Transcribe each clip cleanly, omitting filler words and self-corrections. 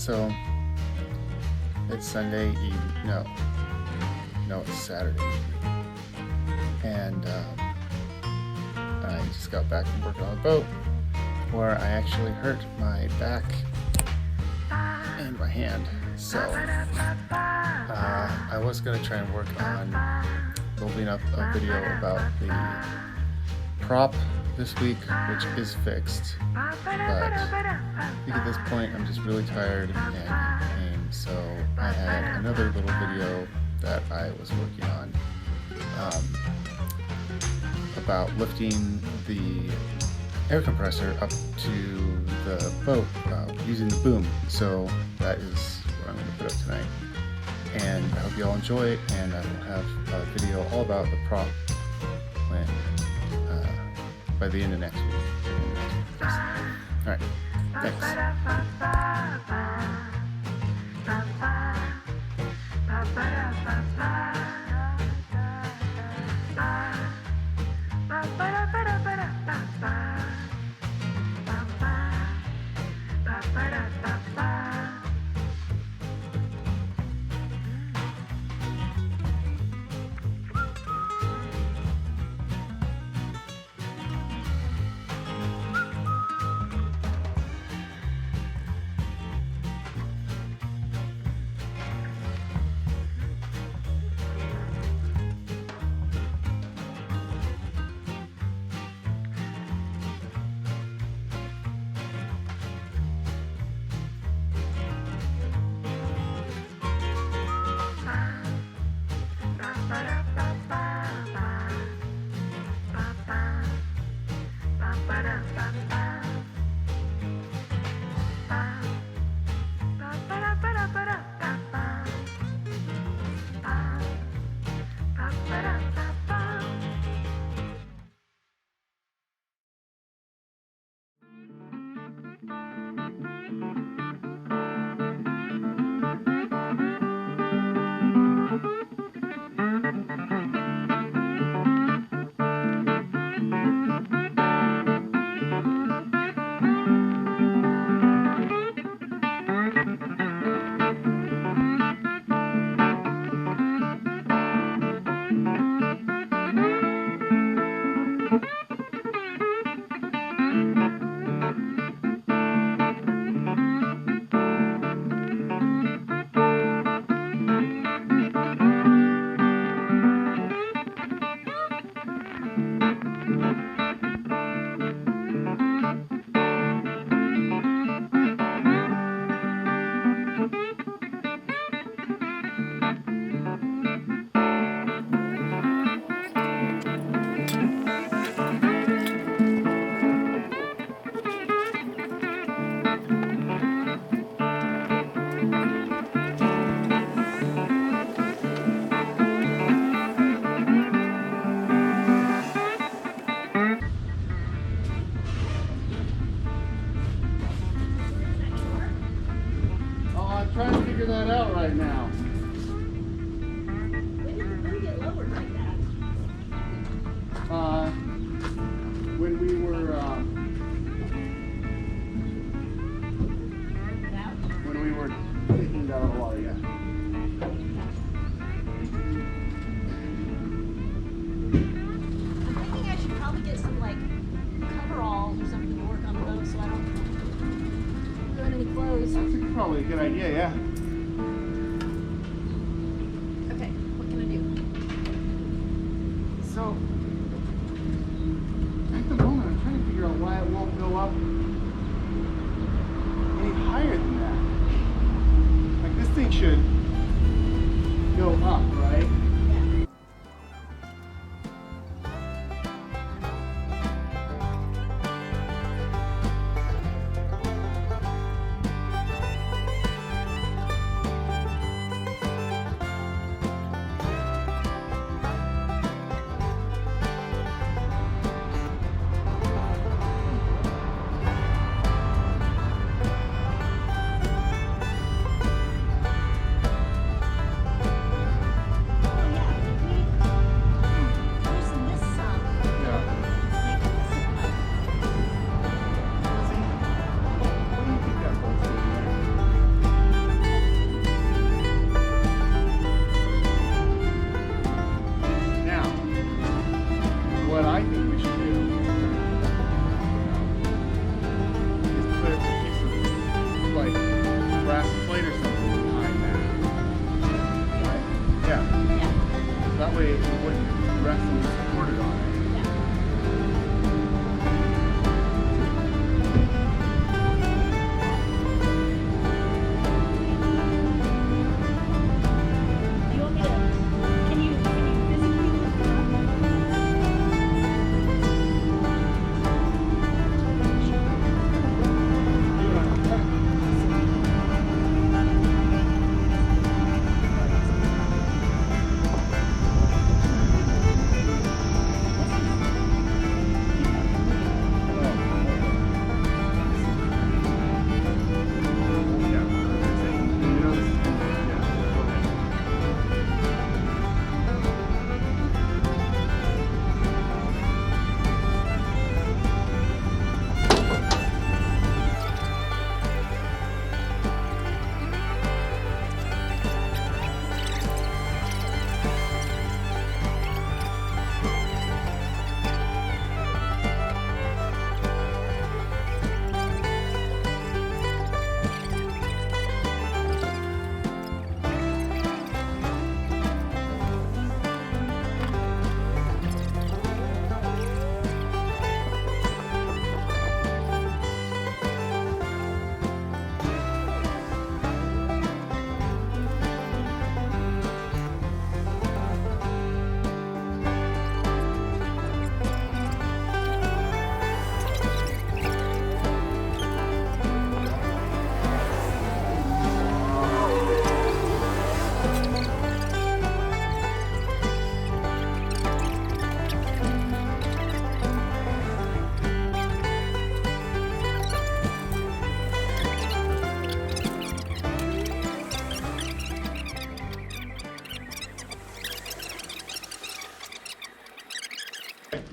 So it's Sunday evening. No, it's Saturday evening. And I just got back from working on the boat where I actually hurt my back and my hand. So I was going to try and work on building up a video about the prop this week, which is fixed. But I think at this point I'm just really tired and in pain. So I had another little video that I was working on about lifting the air compressor up to the boat using the boom. So that is what I'm going to put up tonight. And I hope you all enjoy it, and I will have a video all about the prop when by the end of next week. All right, thanks. Trying to figure that out right now. When did we get lowered like that? When we were taking it out of the water, yeah. I'm thinking I should probably get some like coveralls or something to work on the boat so I don't ruin any clothes. That's probably a good idea, yeah. Okay, what can I do? So, at the moment, I'm trying to figure out why it won't go up any higher than that. Like, this thing should go up, right? Yeah.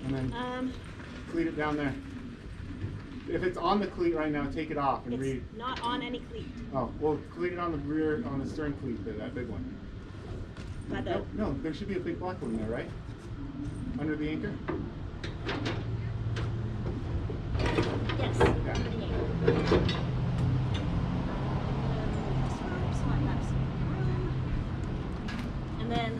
And then cleat it down there. If it's on the cleat right now, take it off and read. It's not on any cleat. Oh, well, cleat it on the rear, on the stern cleat, that big one. By the No, there should be a big black one there, right? Under the anchor? yes. Yeah. Under the anchor. So I have some room. And then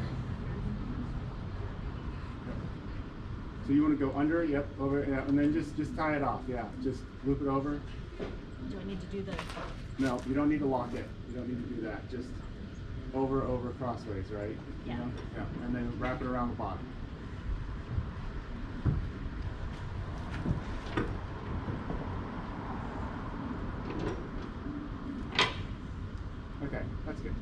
So you want to go under, yep, over, yeah, and then just tie it off, yeah. Just loop it over. do I need to do the? No, you don't need to lock it. You don't need to do that. Just over, crossways, right? Yeah. You know? Yeah, and then wrap it around the bottom. Okay, that's good.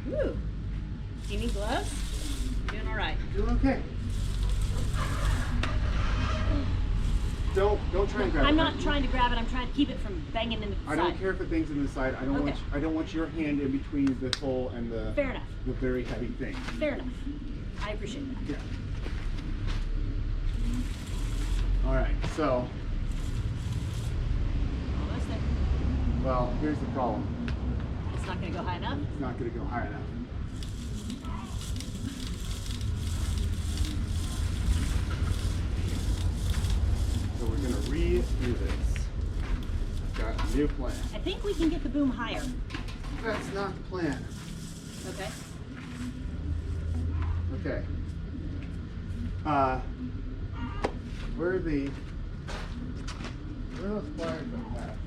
Woo. Do you need gloves? You're doing all right. Doing okay. Don't try and grab it. I'm not trying to grab it. I'm trying to keep it from banging into the I side. don't care if the thing's in the side. I don't Okay. I don't want your hand in between the hole and the Fair enough. the very heavy thing. Fair enough. I appreciate that. Yeah. All right. So, Almost there. well, here's the problem. It's not going to go high enough. It's not going to go high enough. So we're going to redo this. I've got a new plan. I think we can get the boom higher. That's not the plan. Okay. Okay. Where are those pliers that I have?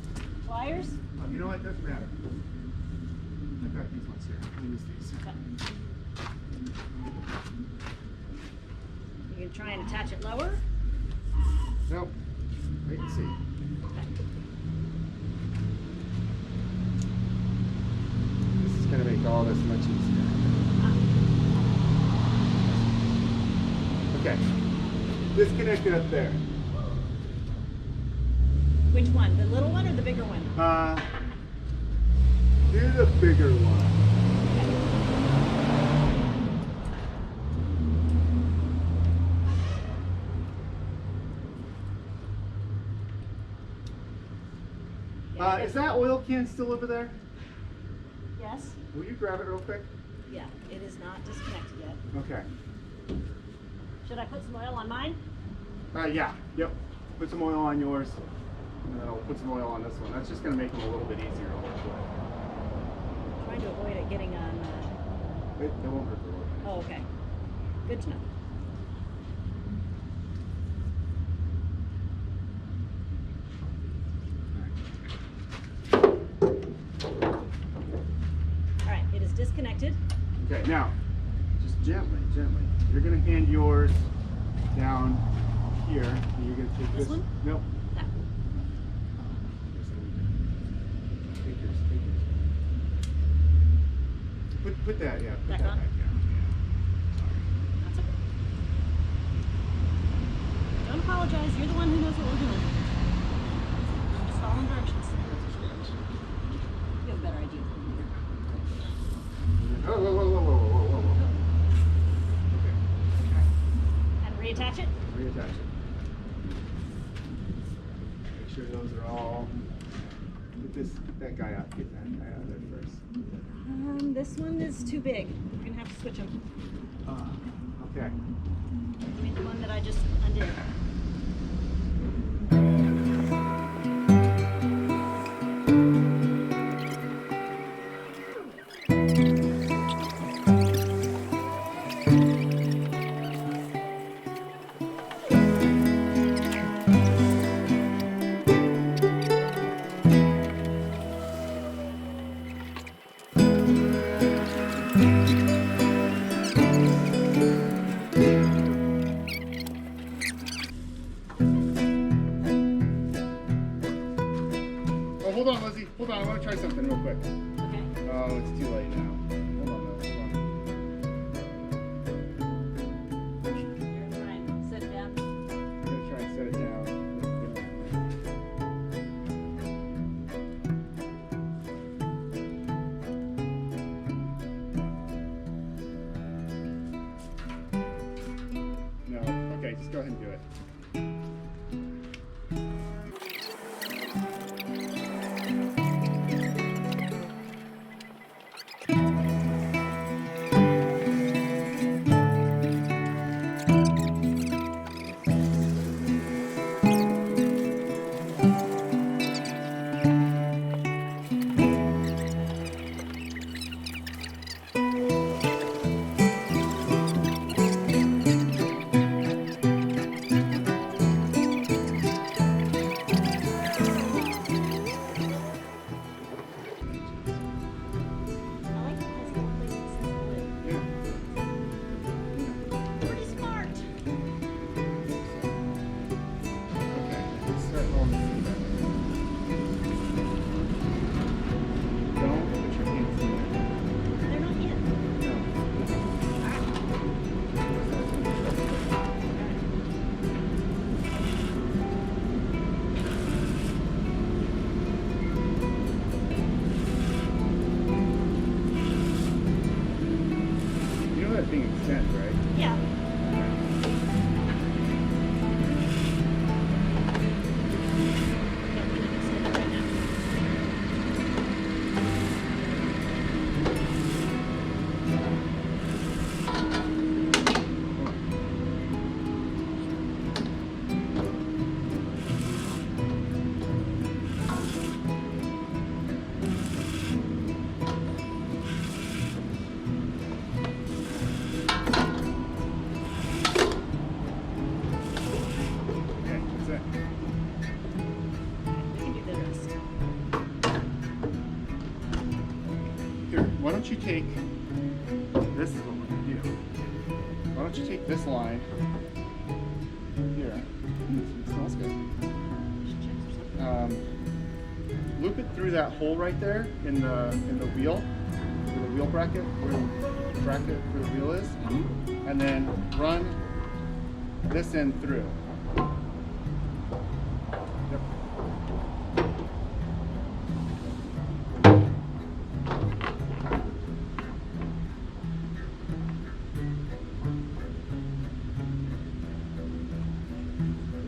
Pliers? Oh, you know what? Doesn't matter. I've got these ones here. I'll use these. Okay. You can try and attach it lower. Nope. Wait and see. Okay. This is going to make all this much easier. Okay. Disconnect it up there. Which one? The little one or the bigger one? Do the bigger one. Is that oil can still over there? Yes. Will you grab it real quick? Yeah. It is not disconnected yet. Okay. Should I put some oil on mine? Yeah. Yep. Put some oil on yours. And then I'll put some oil on this one. That's just going to make them a little bit easier to hold. Trying to avoid it getting on. It won't hurt the oil. Oh, okay. Good to know. All right. It is disconnected. Okay, now, just gently. You're going to hand yours down here. And you're going to take This this. one? Nope. That one. Take yours. Put that, yeah. Put Back that on? back down. That's okay. Don't apologize. You're the one who knows what we're doing. I'm just following directions. You have a better idea. Whoa. Okay. And reattach it. Reattach it. Make sure those are all. Get that guy out. Get that guy out there first. This one is too big. We're gonna have to switch them. Okay. You mean the one that I just undid? Oh, hold on, Lizzie. Hold on. I want to try something real quick. Okay. Oh, it's too late now. Hold on, though. Hold on. You're gonna try and set it down. I'm gonna try and set it down. ahead and do it. I like that this little place that says wood. Yeah. Pretty smart. Okay, let's start on the feet. Don't put your hands in there. They're not in. You know that thing extends, right? Yeah. Don't need to extend it right now. Okay, that's it. We can do the rest. Here, why don't you take, this is what we're gonna do. Why don't you take this line here, it smells good. Loop it through that hole right there in the wheel, where the wheel bracket, where the bracket for the wheel is, and then run this end through. Yep.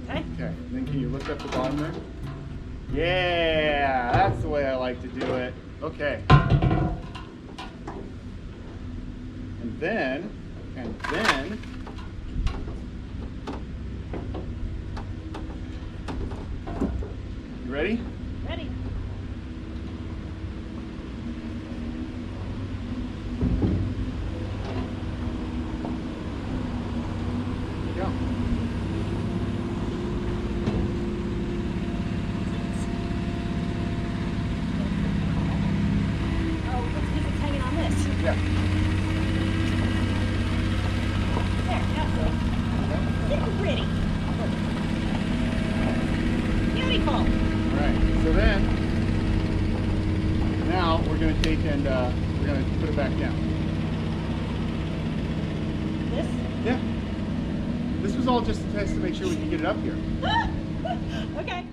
Okay. Okay, and then can you lift up the bottom there? Yeah, that's the way I like to do it. Okay. And then, you ready? Ready. Go. Oh, it's because it's hanging on this. Yeah. There, that's it. Getting pretty. Beautiful. All right. So then, now we're going to take and we're going to put it back down. This? Yeah. This was all just a test to make sure we could get it up here. Okay.